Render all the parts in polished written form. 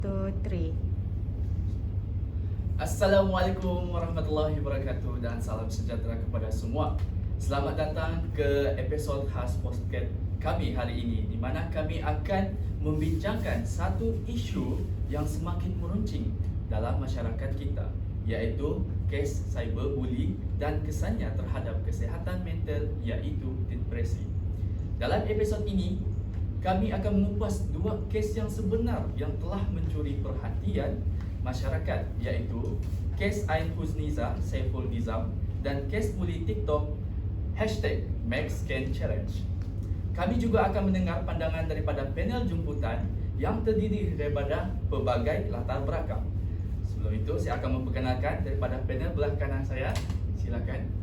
Two, three. Assalamualaikum warahmatullahi wabarakatuh dan salam sejahtera kepada semua. Selamat datang ke episod khas podcast kami hari ini, di mana kami akan membincangkan satu isu yang semakin meruncing dalam masyarakat kita, iaitu kes cyberbullying dan kesannya terhadap kesihatan mental, iaitu depresi. Dalam episod ini, kami akan mengupas dua kes yang sebenar yang telah mencuri perhatian masyarakat, iaitu kes Ain Husniza Saiful Nizam dan kes bully TikTok #MaxCanChallenge. Kami juga akan mendengar pandangan daripada panel jemputan yang terdiri daripada pelbagai latar belakang. Sebelum itu, saya akan memperkenalkan daripada panel belah kanan saya. Silakan.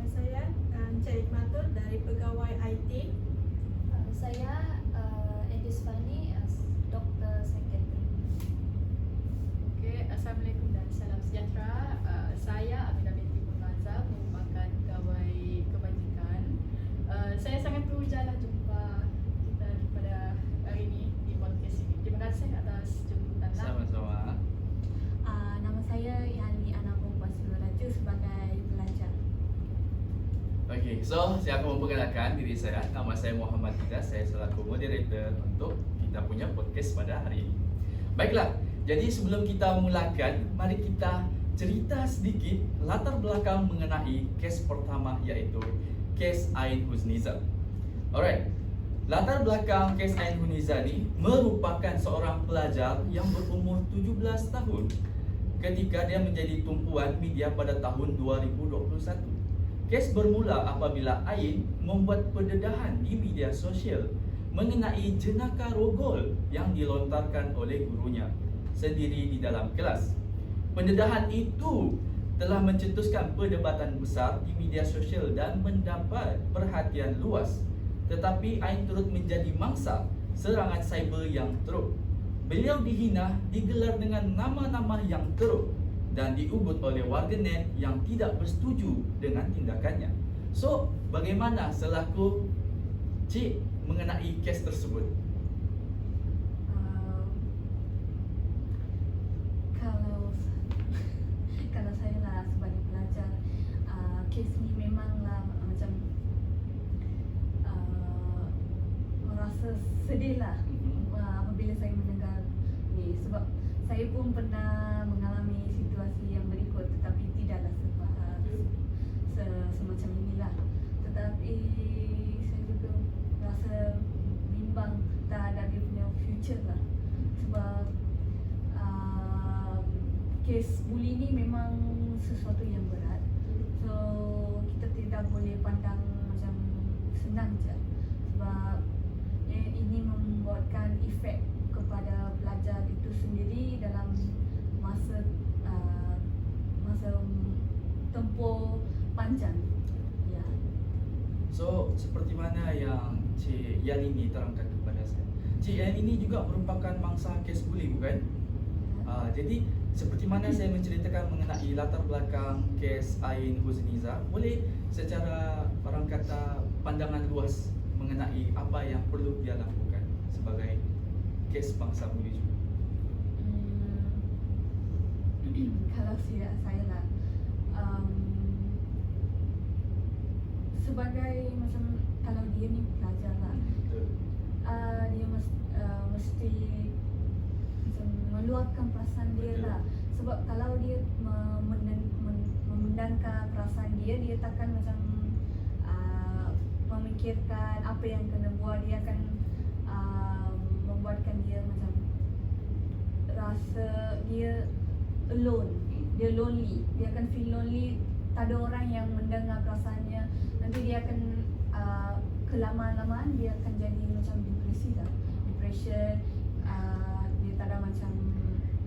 Saya Encik Ikmatul dari Pegawai IT. Saya Edis Fani, Doktor Sekretari. Okay, Assalamualaikum dan salam sejahtera. Saya Aminah binti Munazzah, merupakan pegawai kebajikan. Saya sangat terujalah jumpa kita pada hari ini di podcast ini. Terima kasih atas jemputan. Sama-sama. Nama saya Yani Ana Perempuan Silveraju sebagai pelajar. Okey, so saya akan memperkenalkan diri saya. Nama saya Muhammad Izzah. Saya selaku moderator untuk kita punya podcast pada hari ini. Baiklah, jadi sebelum kita mulakan, mari kita cerita sedikit latar belakang mengenai kes pertama, iaitu kes Ain Husniza. Alright, latar belakang kes Ain Husniza ni merupakan seorang pelajar yang berumur 17 tahun ketika dia menjadi tumpuan media pada tahun 2021. Kes bermula apabila Ain membuat pendedahan di media sosial mengenai jenaka rogol yang dilontarkan oleh gurunya sendiri di dalam kelas. Pendedahan itu telah mencetuskan perdebatan besar di media sosial dan mendapat perhatian luas. Tetapi Ain turut menjadi mangsa serangan cyber yang teruk. Beliau dihina, digelar dengan nama-nama yang teruk dan diugut oleh warganet yang tidak bersetuju dengan tindakannya. So, bagaimana selaku Cik mengenai kes tersebut? Kalau saya lah sebagai pelajar, kes ni memanglah macam merasa sedih lah apabila saya mendengar ni, sebab saya pun pernah mengalami situasi yang berikut, tetapi tidaklah semacam inilah. Tetapi saya juga rasa bimbang terhadap dia punya future lah, sebab kes bully ni memang sesuatu yang berat. So kita tidak boleh pandang macam senang je, sebab ini membuatkan efek kepada pelajar itu sendiri dalam masa tempoh panjang. Ya. So, seperti mana yang Cik Yani ni terangkan kepada saya. Cik Yani ni juga merupakan mangsa kes bully, bukan? Jadi, seperti mana saya menceritakan mengenai latar belakang kes Ain Husniza, boleh secara orang kata pandangan luas mengenai apa yang perlu dia lakukan sebagai kes bangsa bully juga. Kalau saya lah sebagai macam, kalau dia ni pelajar lah, dia mesti macam meluapkan perasaan dia. Betul. Lah, sebab kalau dia memendamkan perasaan dia takkan macam memikirkan apa yang kena buat. Dia akan membuatkan dia macam rasa dia alone, dia lonely, dia akan feel lonely, tak ada orang yang mendengar perasaannya. Nanti dia akan kelamaan-lamaan dia akan jadi macam depresi lah, depression. Dia tak ada macam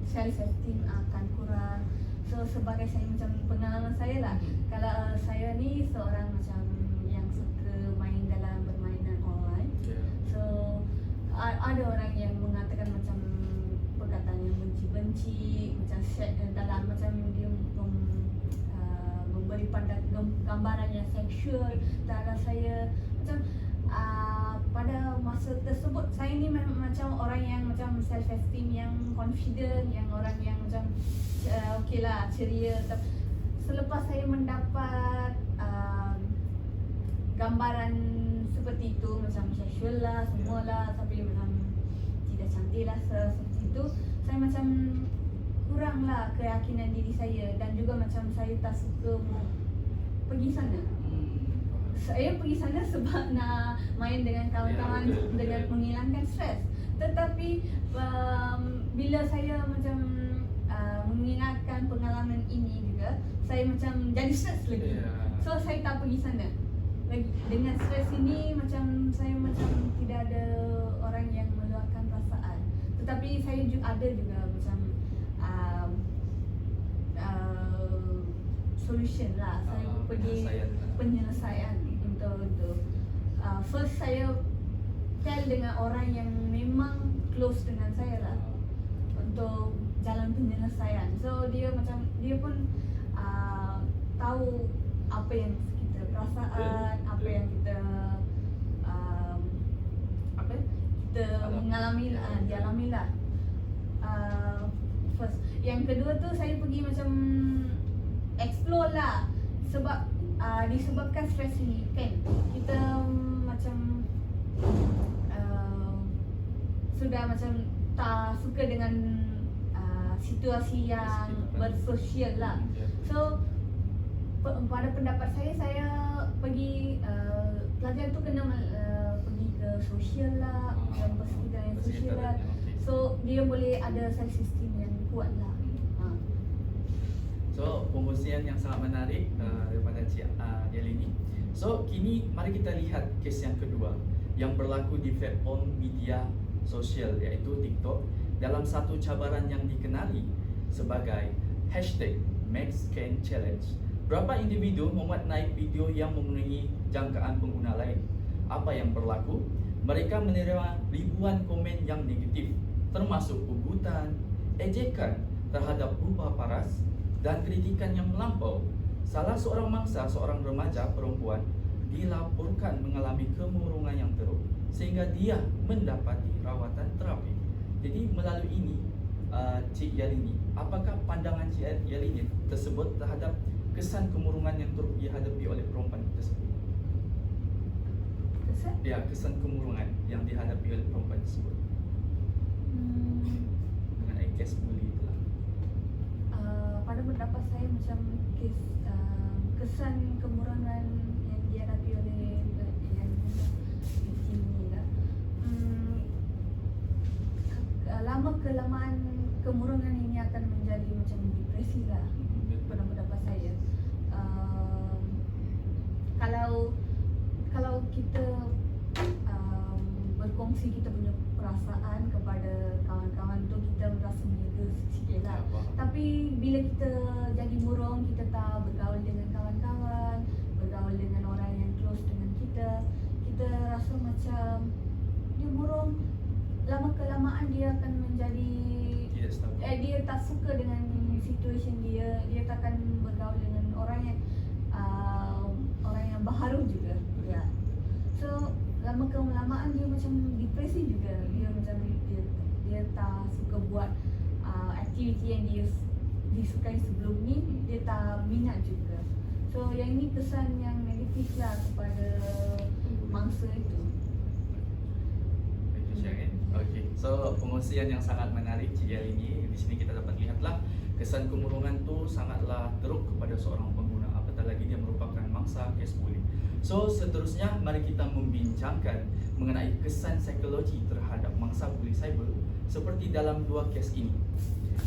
self-esteem akan kurang. So sebagai saya, macam pengalaman saya lah, kalau saya ni seorang macam yang suka main dalam permainan online. So ada orang yang mengatakan macam perkataan yang benci-benci, macam set dalam macam dia memberi gambaran yang seksual terhadap saya. Macam pada masa tersebut saya ni macam orang yang macam self esteem yang confident, yang orang yang macam okey lah, ceria. Selepas saya mendapat gambaran seperti itu, macam sexual lah, semualah, tapi macam tidak cantik lah seperti itu, saya macam kurang lah keyakinan diri saya, dan juga macam saya tak suka pergi sana. Saya pergi sana sebab nak main dengan kawan-kawan, dengan menghilangkan stres. Tetapi bila saya macam mengingatkan pengalaman ini juga, saya macam jadi stres lagi. So saya tak pergi sana. Dengan stres ini macam saya macam tidak ada orang yang meluahkan perasaan. Tetapi saya ada juga macam solution lah. Saya pergi penyelesaian untuk first saya tell dengan orang yang memang close dengan saya lah untuk jalan penyelesaian. So dia pun tahu apa yang kita perasaan, apa yang kita mengalami, dialami lah. First, yang kedua tu saya pergi macam explore lah, sebab disebabkan stres ini kan kita macam sudah macam tak suka dengan situasi yang bersosial lah. So pada pendapat saya pergi pelajar tu kena pergi ke sosial lah, macam bersekitar yang sosial lah. So dia boleh ada self esteem yang kuat lah. So pembosian yang sangat menarik daripada Cik Yelini. So kini mari kita lihat kes yang kedua yang berlaku di platform media sosial, iaitu TikTok, dalam satu cabaran yang dikenali sebagai #MaxCanChallenge. Berapa individu memuat naik video yang memenuhi jangkaan pengguna lain. Apa yang berlaku? Mereka menerima ribuan komen yang negatif, termasuk ugutan, ejekan terhadap rupa paras dan kritikan yang melampau. Salah seorang mangsa, seorang remaja perempuan, dilaporkan mengalami kemurungan yang teruk sehingga dia mendapati rawatan terapi. Jadi melalui ini, Cik Yelini, apakah pandangan Cik Yelini tersebut terhadap kesan kemurungan yang teruk dihadapi oleh perempuan tersebut? Kesan? Ya, kesan kemurungan yang dihadapi oleh perempuan tersebut mengenai kes bully itulah. Pada pendapat saya macam kesan kemurungan yang dihadapi oleh yang victim ni lah, lama kelamaan kemurungan ini akan menjadi macam depresi lah. Pada pendapat saya, kalau kita berkongsi kita punya perasaan kepada kawan-kawan tu, kita merasa menjaga sikit lah. Tapi bila kita jadi murung, kita tak bergaul dengan kawan-kawan, bergaul dengan orang yang close dengan kita, kita rasa macam dia murung. Lama kelamaan dia akan menjadi dia tak suka dengan situation dia takkan bergaul dengan orang yang baharu juga. Ya. So lama kelamaan dia macam depresi juga. Dia macam dia tak suka buat aktiviti yang dia disukai sebelum ni, dia tak minat juga. So yang ini kesan yang negatif lah kepada mangsa itu. Okey, so pengongsian yang sangat menarik Cik Yelini. Di sini kita dapat lihatlah kesan kemurungan tu sangatlah teruk kepada seorang pengguna, apatah lagi dia merupakan mangsa kes bully. So seterusnya mari kita membincangkan mengenai kesan psikologi terhadap mangsa bully cyber seperti dalam dua kes ini.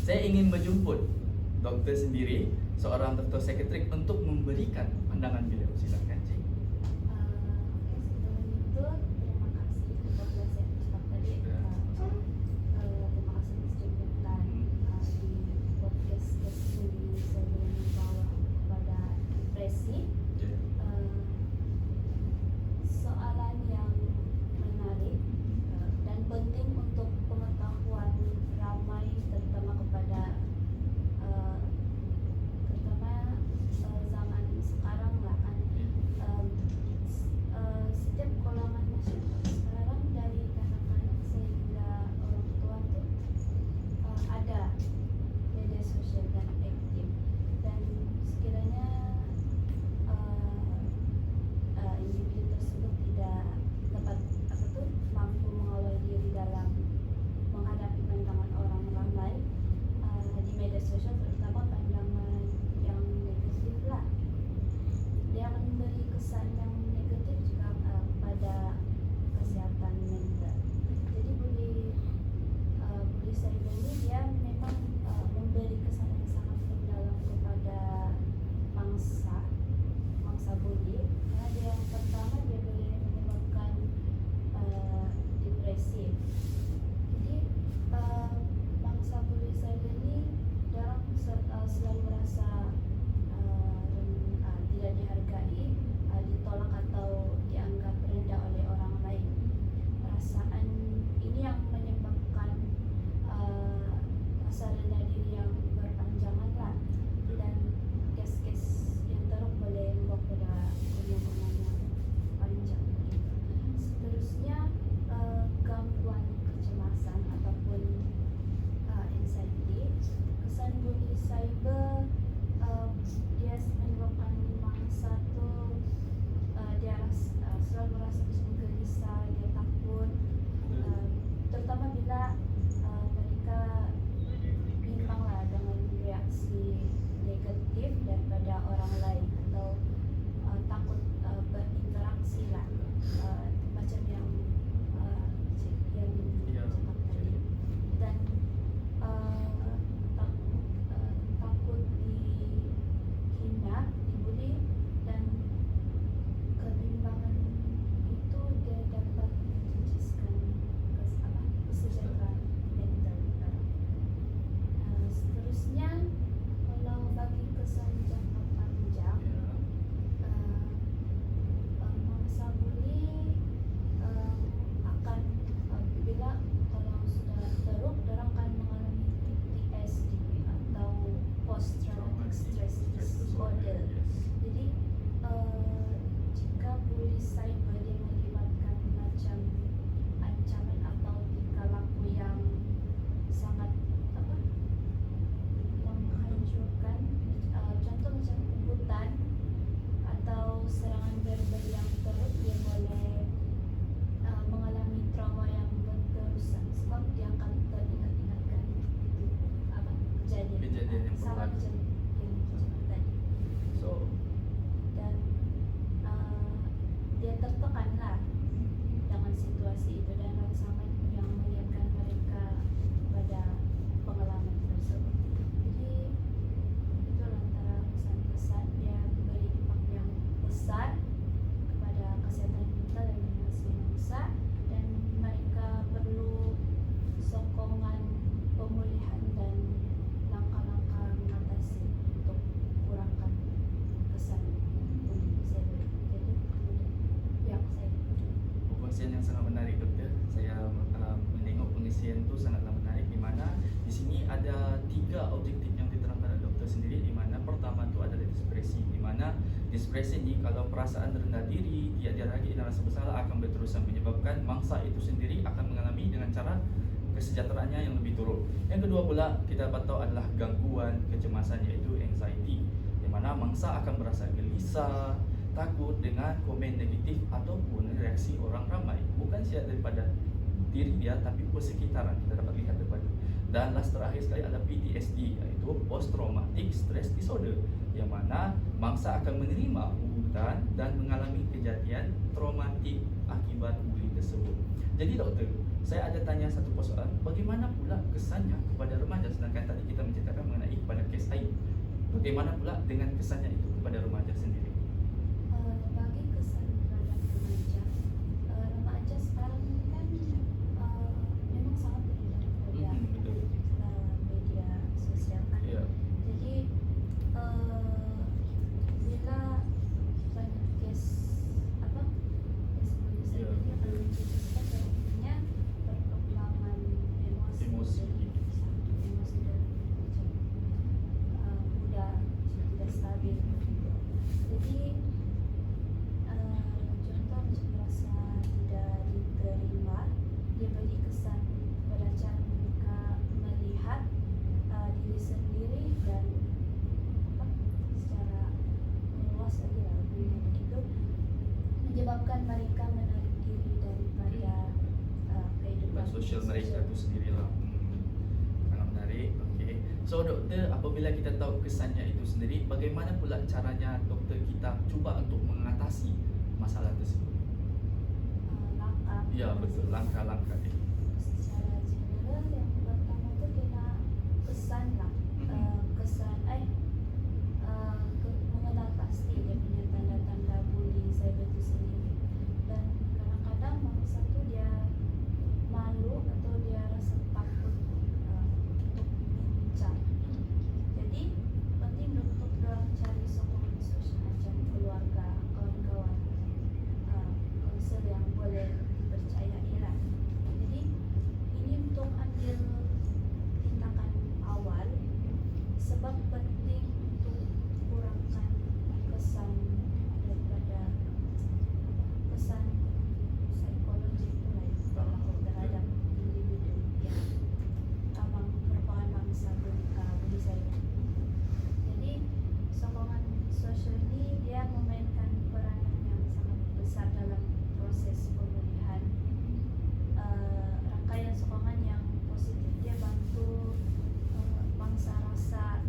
Saya ingin menjemput doktor sendiri, seorang doktor psikiatrik, untuk memberikan pandangan beliau. Silakan Cik. Sebelum itu terima kasih kepada saya cakap tadi. Terima kasih Mr. Ketan di podcast ini saya boleh membawa kepada depresi. Soalan yang menarik dan penting untuk pengetahuan ramai, terutama kepada zaman sekarang lah kan. kejadian yang sama berlaku. kejadian tadi. So, Dan dia tertekan lah dengan situasi itu dan sangat yang mengingatkan mereka pada pengalaman tersebut. Jadi itu antara pesan-pesan dia memberi impak yang besar kepada kesehatan mental dan emosi bangsa, dan mereka perlu sokongan pemulihan dan langkah-langkah mengatasi untuk kurangkan kesan bullying cyber. Jadi Ya. saya pengisian yang sangat menarik doktor. Saya menengok pengisian itu sangatlah menarik, di mana di sini ada 3 objektif yang diterangkan oleh doktor sendiri, di mana pertama itu adalah depresi, di mana depresi ini kalau perasaan rendah diri, tiada lagi dan rasa bersalah akan berterusan menyebabkan mangsa itu sendiri akan mengalami dengan cara kesejahteraannya yang lebih turun. Yang kedua pula kita dapat tahu adalah gangguan kecemasan, iaitu anxiety, di mana mangsa akan merasa gelisah, takut dengan komen negatif ataupun reaksi orang ramai, bukan sahaja daripada diri dia tapi pun sekitaran kita dapat lihat daripada. Dan last terakhir sekali adalah PTSD, iaitu Post Traumatic Stress Disorder, yang mana mangsa akan menerima urutan dan mengalami kejadian traumatik akibat bullying tersebut. Jadi doktor, saya ada tanya satu persoalan, bagaimana pula kesannya kepada remaja, sedangkan tadi kita menceritakan mengenai kepada kes Ain. Bagaimana pula dengan kesannya itu kepada remaja sendiri? bagi kesan terhadap remaja sekarang kan memang sangat terlibat pada Betul. media sosial kan. Ya. Jadi bila banyak kes bullying Ya. ini akan mencetuskan tentunya perkembangan emosi Emosi. emosi dan mudah tidak stabil. Jadi contoh macam merasa tidak diterima, dia beri kesan pada cara mereka melihat diri sendiri dan secara meluas lagi lah dunia begitu, menyebabkan mereka menarik diri daripada kehidupan Sosial mereka itu sendirilah. Sangat menarik. Okey. So doktor, apabila kita tahu kesannya itu sendiri, bagaimana pula caranya doktor kita cuba untuk mengatasi masalah tersebut? langkah. Ya betul, langkah-langkah itu. Secara general yang pertama tu kena kesan lah. Kesan mengenal pasti dia punya tanda-tanda bullying cyber itu sendiri. Dan kadang-kadang mangsa tu dia malu atau dia rasa takut untuk bincang. Jadi penting untuk dorang cari sokongan sosial macam keluarga, kawan-kawan, kaunselor yang boleh dipercayai lah. Jadi ini untuk ambil tindakan awal, sebab penting untuk kurangkan kesan daripada kesan psikologi itu lah terhadap individu yang merupakan bangsa bully cyber. Jadi sokongan sosial ini dia memainkan peranan yang sangat besar dalam proses pemulihan. Rangkaian sokongan yang positif dia bantu bangsa rasa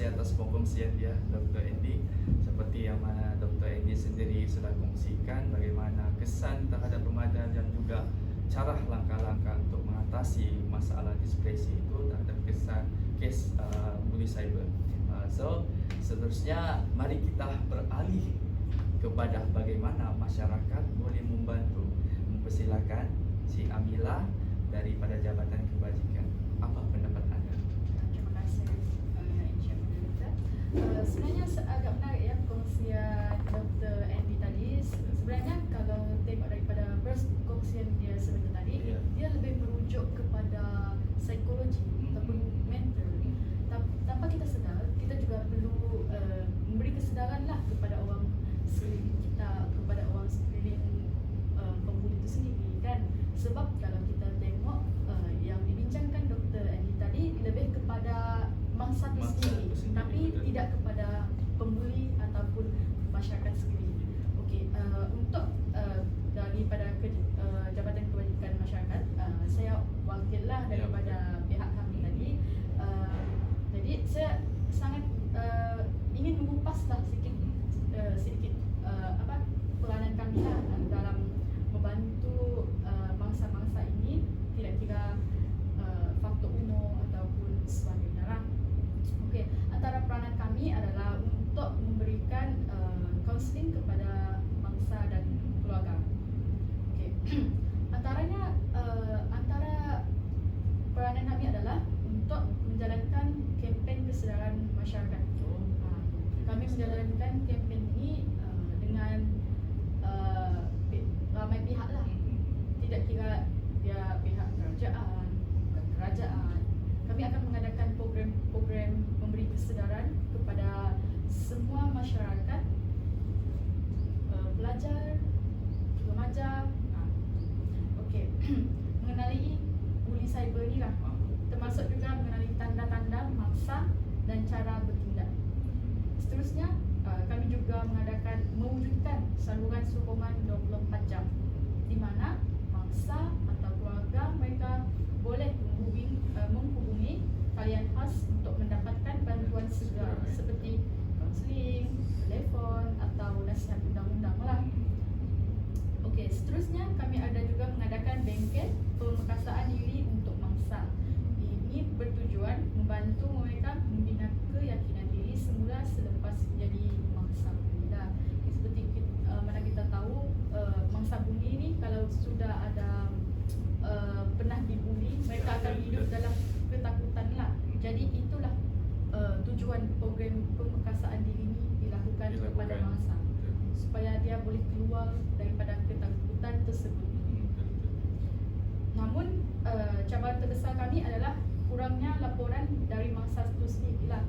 kasih atas pengkongsian dia, Dr. Andy. Seperti yang mana Dr. Andy sendiri sudah kongsikan bagaimana kesan terhadap remaja dan juga cara langkah-langkah untuk mengatasi masalah depresi itu terhadap kes bully cyber. So seterusnya mari kita beralih kepada bagaimana masyarakat boleh membantu. Mempersilakan Cik Amila daripada Jabatan Kebajikan. Apa pendapat anda? Terima kasih Encik Moderator. Sebenarnya agak menarik ya kongsian Dr. Andy tadi. Sebenarnya kalau tengok daripada kongsian dia sebentar tadi, Ya. dia lebih merujuk kepada psikologi ataupun mental. Tanpa kita sedar, kita juga perlu memberi kesedaran lah kepada orang sekeliling kita, kepada orang sekeliling pembuli itu sendiri kan. Sebab kalau kita tengok yang dibincangkan Dr. Andy tadi lebih kepada mangsa itu Mangsa sendiri, itu sendiri, tapi betul. tidak kepada pembuli ataupun masyarakat sekeliling. Okey, untuk daripada Jabatan Kebajikan Masyarakat, saya wakil lah Ya, daripada pihak kami tadi. Jadi saya sangat ingin mengupaslah sedikit peranan kami lah dalam membantu mangsa-mangsa ini, kira-kira faktor umur ataupun sebagainya lah. Okey, antara peranan kami adalah untuk memberikan kaunseling kepada mangsa dan keluarga. Okey. Antara peranan kami adalah untuk menjalankan kempen kesedaran masyarakat. Kami menjalankan kempen ini dengan ramai pihak lah. Tidak kira dia pihak kerajaan, bukan kerajaan. Kami akan mengadakan program memberi kesedaran kepada semua masyarakat, pelajar, remaja. Okey. Mengenali bully cyber ni lah. Termasuk juga mengenali tanda-tanda mangsa dan cara bertindak. Seterusnya, kami juga mewujudkan saluran sokongan 24 jam di mana mangsa atau keluarga mereka boleh menghubungi talian khas untuk mendapatkan bantuan segera seperti kaunseling, telefon atau nasihat undang-undang lah. Okey, seterusnya kami ada juga mengadakan bengkel pemekasaan diri untuk mangsa. Ini bertujuan membantu mereka membina keyakinan diri semula selepas menjadi mangsa buli. Seperti mana kita tahu, mangsa buli ni kalau sudah ada pernah dibuli, mereka akan hidup dalam ketakutan lah. Jadi itulah tujuan program pemekasaan diri ini dilakukan kepada mangsa, supaya dia boleh keluar daripada ketakutan tersebut. Namun cabaran terbesar kami adalah kurangnya laporan dari mangsa itu sendirilah.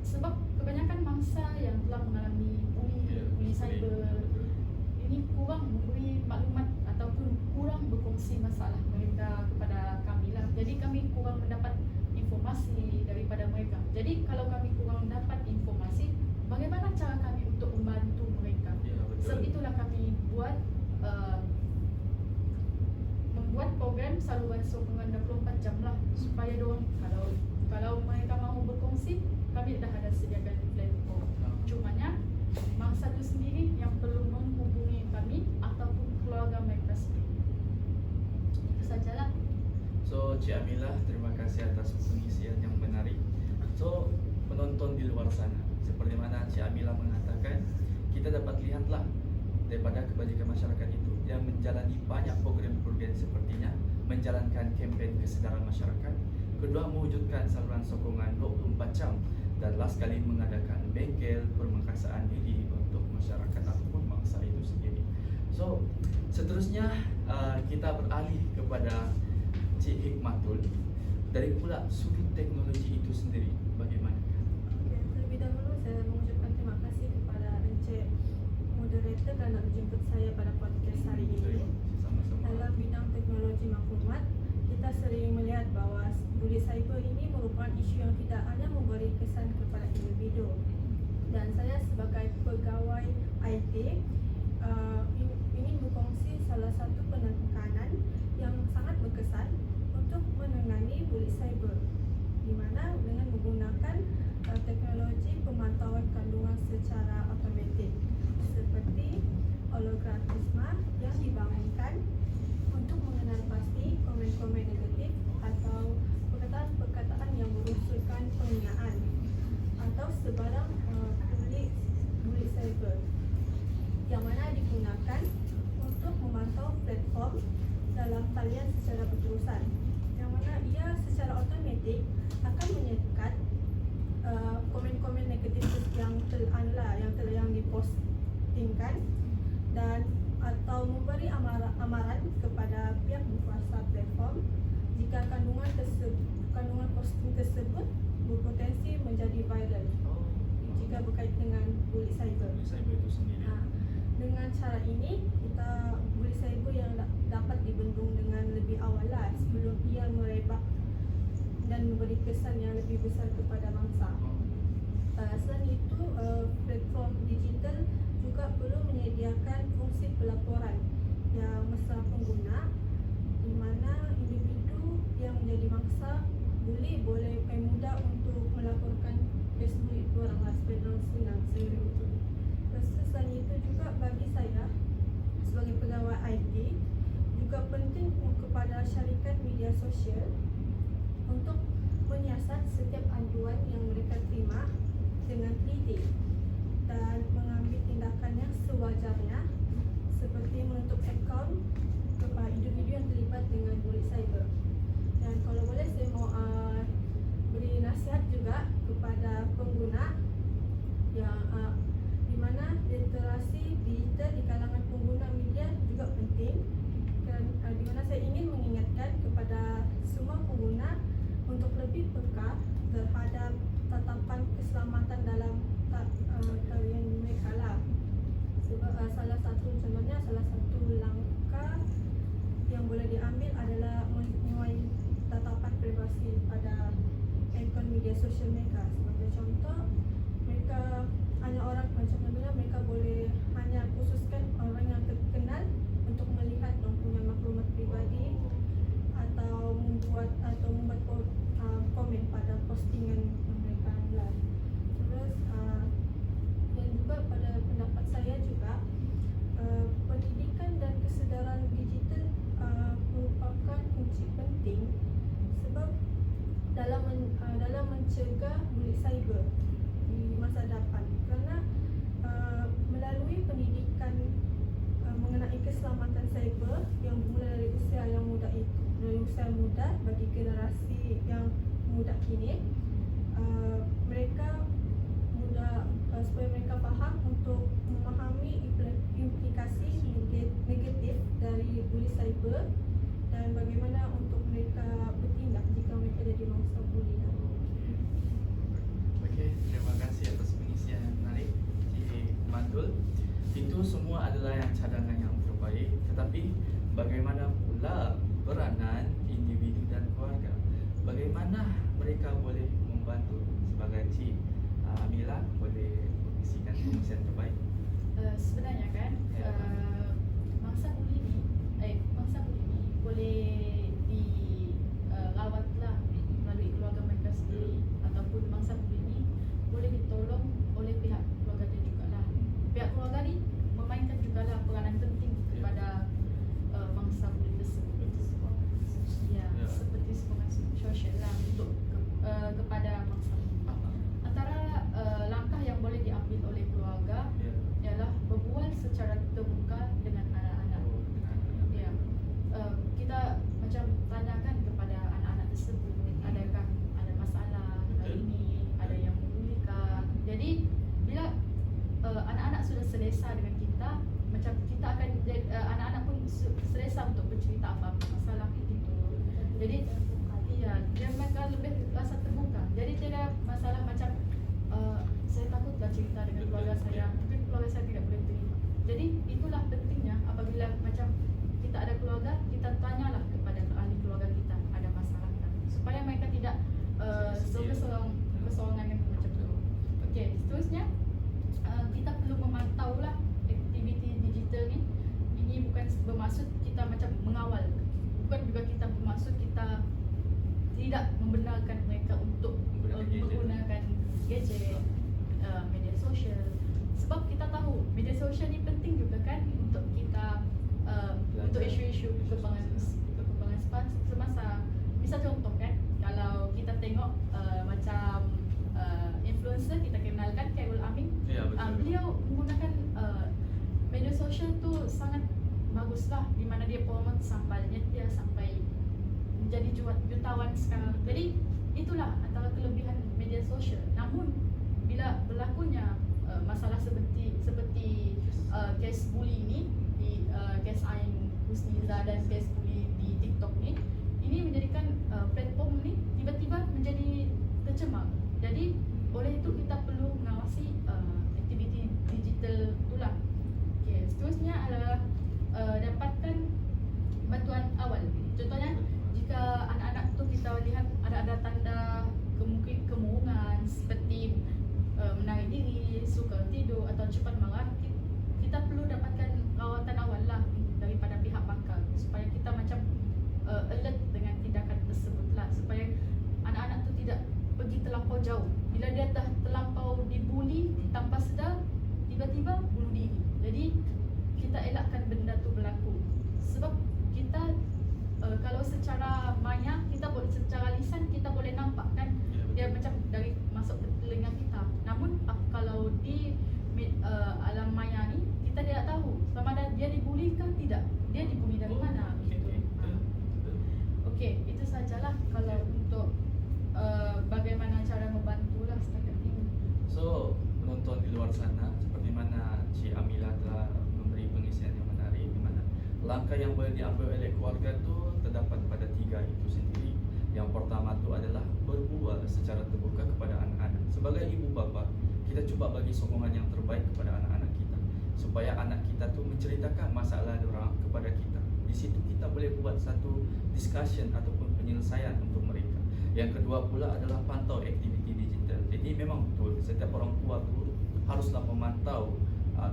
Sebab kebanyakan mangsa yang telah mengalami bully cyber ini kurang memberi maklumat ataupun kurang berkongsi masalah mereka kepada kami lah. Jadi kami kurang mendapat informasi daripada mereka. Jadi kalau kami kurang mendapat informasi, bagaimana cara kami untuk membantu mereka? Sebab itulah kami membuat program saluran sokongan 24 jam lah, supaya diorang kalau mereka mahu berkongsi, kami dah ada sediakan platform. Cumanya mangsa itu sendiri yang perlu menghubungi kami ataupun keluarga mereka sendiri. Itu sajalah. So Cik Amila, terima kasih atas pengisian yang menarik. So penonton di luar sana, seperti mana Cik Amila mengatakan, kita dapat lihatlah daripada kebajikan masyarakat itu yang menjalani banyak program-program sepertinya, menjalankan kempen kesedaran masyarakat, kedua mewujudkan saluran sokongan 24 jam, dan last kali mengadakan bengkel pemekasaan diri untuk masyarakat ataupun mangsa itu sendiri. So seterusnya kita beralih kepada Cik Hikmatul. Dari pula sudut teknologi itu sendiri, bagaimana? Okay, terlebih dahulu saya mengucapkan terima kasih kepada Encik Moderator kerana menjemput saya pada podcast hari ini. Sama-sama. Dalam bidang teknologi maklumat, kita sering melihat bahawa bully cyber ini merupakan isu yang tidak hanya memberi kesan kepada individu. Dan saya sebagai pegawai IT ingin berkongsi salah satu penekanan yang sangat berkesan untuk menangani bully cyber, di mana dengan menggunakan teknologi mekanisme yang dibangunkan untuk mengenal pasti komen-komen negatif atau perkataan-perkataan yang berunsurkan penghinaan atau sebarang bully cyber yang mana digunakan untuk memantau platform dalam talian secara berterusan, yang mana ia secara automatik akan menyekat komen-komen negatif yang yang dipostingkan dan atau memberi amaran kepada pihak berkuasa platform jika kandungan posting tersebut berpotensi menjadi viral jika berkait dengan bully cyber. Bully cyber itu sendiri. Dengan cara ini bully cyber yang dapat dibendung dengan lebih awal sebelum ia merebak dan memberi kesan yang lebih besar kepada bangsa. Selain itu, platform digital juga perlu menyediakan fungsi pelaporan yang mesra pengguna, di mana individu yang menjadi mangsa bully boleh mudah untuk melaporkan kes bully itu orang supaya orang senang sendiri. Selain itu juga bagi saya sebagai pegawai IT juga penting kepada syarikat media sosial untuk menyiasat setiap aduan yang mereka terima dengan teliti dan mengambil tindakan yang sewajarnya seperti menutup akaun kepada individu yang terlibat dengan bully cyber. Dan kalau boleh saya mau beri nasihat juga kepada pengguna yang di mana literasi digital di kalangan pengguna media juga penting, dan di mana saya ingin mengingatkan kepada semua pengguna untuk lebih peka terhadap tatapan keselamatan dalam talian mereka lah. Sebab salah satu langkah yang boleh diambil adalah menyuai tatapan privasi pada akaun media sosial mereka. Sebagai contoh, mereka hanya orang macam mana mereka boleh hanya khususkan orang yang terkenal untuk melihat dan punya maklumat pribadi atau membuat komen pada postingan mereka live. Terus dan juga pada pendapat saya juga pendidikan dan kesedaran digital merupakan kunci penting sebab dalam mencegah bully cyber di masa depan, kerana melalui pendidikan mengenai keselamatan cyber yang dimulai dari usia yang muda itu, dari usia muda bagi generasi yang muda kini, mereka supaya mereka faham untuk memahami implikasi negatif dari bully cyber dan bagaimana untuk mereka bertindak jika mereka jadi mangsa bully. Okey, terima kasih atas pengisian yang menarik, Cik Mandul. Itu semua adalah yang cadangan yang terbaik, tetapi bagaimana pula peranan individu dan keluarga? Bagaimana mereka boleh membantu? Sebagai Cik Amila, boleh mengisikan pengisian terbaik? Sebenarnya kan mangsa bully ni boleh dirawatlah melalui keluarga mereka sendiri, ataupun mangsa bully ni boleh ditolong oleh pihak keluarga dia jugalah. Pihak keluarga ni memainkan jugalah peranan penting kepada mangsa bully tersebut. Ya, seperti sokongan sosial lah untuk kepada mangsa bully. Antara langkah yang boleh diambil oleh keluarga ialah berbual secara terbuka dengan anak-anak. Ya, kita macam tanyakan kepada anak-anak tersebut, adakah ada masalah hari ini, ada yang membulikah. Jadi bila anak-anak sudah selesa dengan kita, macam kita akan anak-anak pun selesa untuk bercerita apa-apa masalah itu. Jadi ya, dia mereka lebih rasa terbuka. Jadi tidak masalah macam saya takutlah cerita dengan keluarga saya, mungkin keluarga saya tidak boleh terima. Jadi itulah pentingnya apabila macam kita ada keluarga, kita tanyalah kepada ahli keluarga kita ada masalah tak, supaya mereka tidak keseorangan yang macam itu. Okey, seterusnya kita perlu memantaulah aktiviti digital ni. Ini bukan bermaksud kita macam mengawal, bukan juga kita bermaksud kita tidak membenarkan mereka untuk menggunakan gadget, media sosial. sebab kita tahu media sosial ni penting juga kan untuk kita untuk isu-isu perkembangan semasa. Misal contoh kan, kalau kita tengok macam influencer kita kenalkan Khairul Amin, Ya, betul. beliau menggunakan media sosial tu sangat baguslah, di mana dia promote sambalnya dia sampai menjadi jutawan sekarang. Jadi itulah antara kelebihan media sosial. Namun bila berlakunya masalah seperti kes bully ini di kes Ain Husniza dan kes bully di TikTok ini menjadikan platform ni tiba-tiba menjadi tercemar. Jadi oleh itu kita perlu mengawasi aktiviti digital itulah. Okay, seterusnya adalah dapatkan bantuan awal. Contohnya jika anak-anak tu kita lihat ada tanda kemurungan seperti menarik diri, sukar tidur atau cepat marah, kita perlu dapatkan rawatan awal lah daripada pihak bakal supaya kita macam alert dengan tindakan tersebut lah, supaya anak-anak tu tidak pergi terlampau jauh. Bila dia dah terlampau dibuli tanpa sedar, tiba-tiba bunuh diri. Jadi kita elakkan benda tu berlaku. Sebab kita kalau secara maya kita boleh, secara lisan kita boleh nampak kan dia macam dari masuk ke telinga kita. Namun kalau di alam maya ni kita tidak tahu sama ada dia dibuli ke tidak, dia dibuli dari mana gitu. Okey, itu sajalah kalau untuk bagaimana cara membantulah setakat ini. So, penonton di luar sana, seperti mana Cik Amila telah memberi pengisian yang menarik, di mana langkah yang boleh diambil oleh keluarga tu terdapat pada 3 itu sendiri. Yang pertama tu adalah berbual secara terbuka kepada anak-anak. Sebagai ibu bapa, kita cuba bagi sokongan yang terbaik kepada anak-anak kita, supaya anak kita tu menceritakan masalah diorang kepada kita. Di situ kita boleh buat satu discussion ataupun penyelesaian untuk mereka. Yang kedua pula adalah pantau aktiviti digital. Jadi memang betul setiap orang tua tu haruslah memantau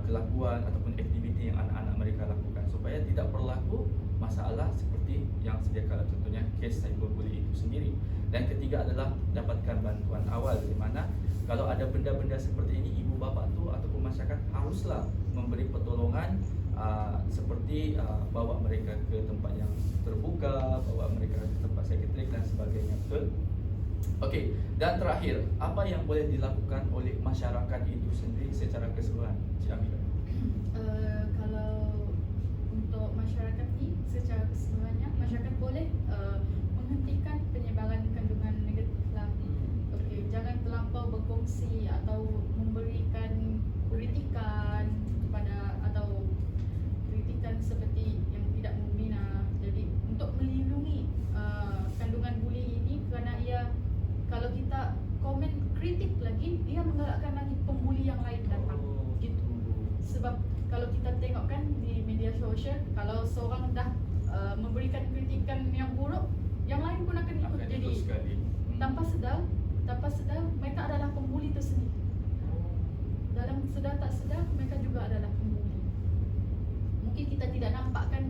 kelakuan ataupun aktiviti yang anak-anak mereka lakukan supaya tidak berlaku masalah seperti yang sedia kala, contohnya kes cyberbully itu sendiri. Dan ketiga adalah dapatkan bantuan awal, di mana kalau ada benda-benda seperti ini, ibu bapa tu ataupun masyarakat haruslah memberi pertolongan seperti bawa mereka ke tempat yang terbuka, bawa mereka ke tempat psikiatrik dan sebagainya, betul? Okey, dan terakhir, apa yang boleh dilakukan oleh masyarakat itu sendiri secara keseluruhan, Cik Amila? Kalau untuk masyarakat ni secara keseluruhannya, masyarakat boleh menghentikan penyebaran kandungan negatif lah. Okey, jangan terlampau berkongsi atau memberikan kritikan kepada atau kritikan seperti yang tidak membina. Jadi untuk melindungi kandungan bully ini, kerana ia kalau kita komen kritik lagi, dia menggalakkan lagi pembuli yang lain datang. Gitu. Sebab kalau kita tengok kan di media sosial, kalau seorang dah memberikan kritikan yang buruk, yang lain pun akan ikut. Jadi tanpa sedar mereka adalah pembuli tersendiri. Dalam sedar tak sedar mereka juga adalah pembuli. Mungkin kita tidak nampak kan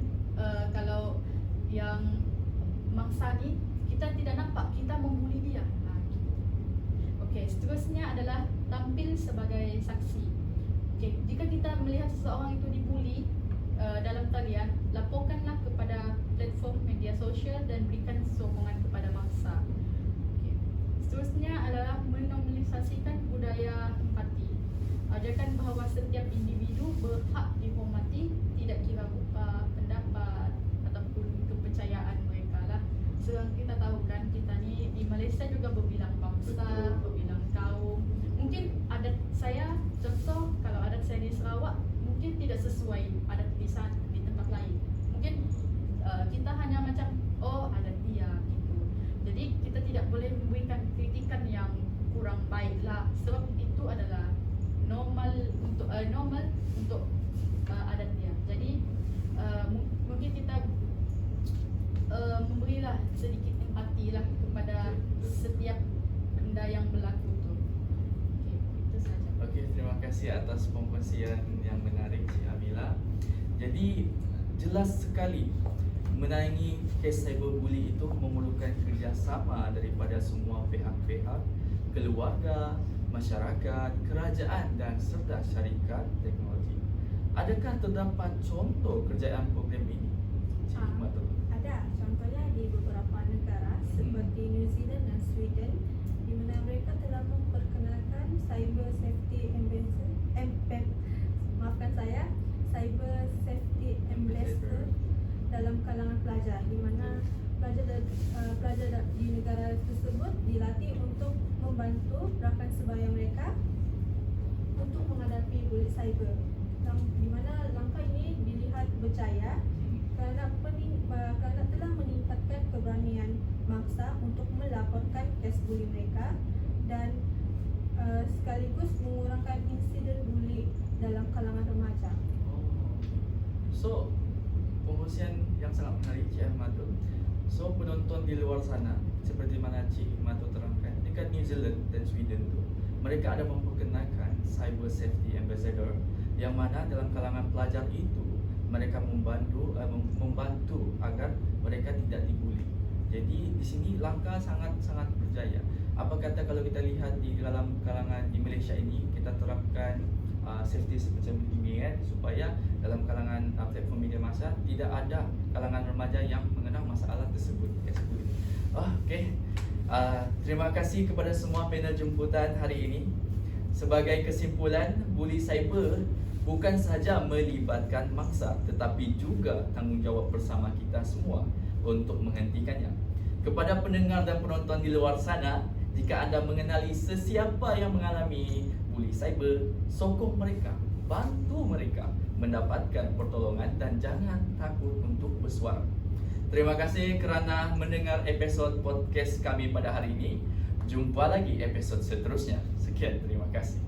kalau yang mangsa ni kita tidak nampak kita membuli dia. Okey, seterusnya adalah tampil sebagai saksi. Okey, jika kita melihat seseorang itu dibuli dalam talian, laporkanlah kepada platform media sosial dan berikan sokongan kepada mangsa. Okey. Seterusnya adalah menormalisasikan budaya empati. Ajarkan bahawa setiap individu berhak dihormati, tidak kira rupa, pendapat ataupun kepercayaan mereka lah. Sebab kita tahu kan kita ni di Malaysia juga berbilang bangsa, berbilang kaum. Mungkin adat saya, contoh kalau adat saya di Sarawak mungkin tidak sesuai adat di tempat lain. Mungkin kita hanya macam adat dia gitu. Jadi kita tidak boleh memberikan kritikan yang kurang baik lah, sebab itu adalah normal untuk adat dia. Jadi mungkin kita memberilah sedikit empati lah kepada setiap benda yang berlaku tu. Okey, itu saja. Okey, terima kasih atas pengkongsian yang menarik, Cik Amila. Jadi jelas sekali menangani kes cyberbully itu memerlukan kerjasama daripada semua pihak-pihak, keluarga, masyarakat, kerajaan dan serta syarikat teknologi. Adakah terdapat contoh kerjaan program ini? Cik Hikmatul. Ada, contohnya di beberapa negara seperti New Zealand dan Sweden, di mana mereka telah memperkenalkan cyber safety cyber safety ambassador dalam kalangan pelajar, di mana pelajar di negara tersebut dilatih untuk membantu rakan sebaya mereka untuk menghadapi bully cyber. Di mana langkah ini dilihat berjaya kerana telah meningkatkan keberanian bangsa untuk melaporkan kes buli mereka dan sekaligus mengurangkan insiden buli dalam kalangan remaja. So, pengkongsian yang sangat menarik Cik Hikmatul. So, penonton di luar sana, seperti mana Cik Hikmatul terangkan, dekat New Zealand dan Sweden tu, mereka ada memperkenalkan Cyber Safety Ambassador, yang mana dalam kalangan pelajar itu mereka membantu agar mereka tidak dibuli. Jadi di sini langkah sangat berjaya. Apa kata kalau kita lihat di dalam kalangan di Malaysia ini, kita terapkan safety semacam ini kan, supaya dalam kalangan platform media massa tidak ada kalangan remaja yang mengenal masalah tersebut. Okey. Terima kasih kepada semua panel jemputan hari ini. Sebagai kesimpulan, buli cyber bukan sahaja melibatkan mangsa tetapi juga tanggungjawab bersama kita semua untuk menghentikannya. Kepada pendengar dan penonton di luar sana, jika anda mengenali sesiapa yang mengalami buli cyber, sokong mereka, bantu mereka mendapatkan pertolongan dan jangan takut untuk bersuara. Terima kasih kerana mendengar episod podcast kami pada hari ini. Jumpa lagi episod seterusnya. Sekian, terima kasih.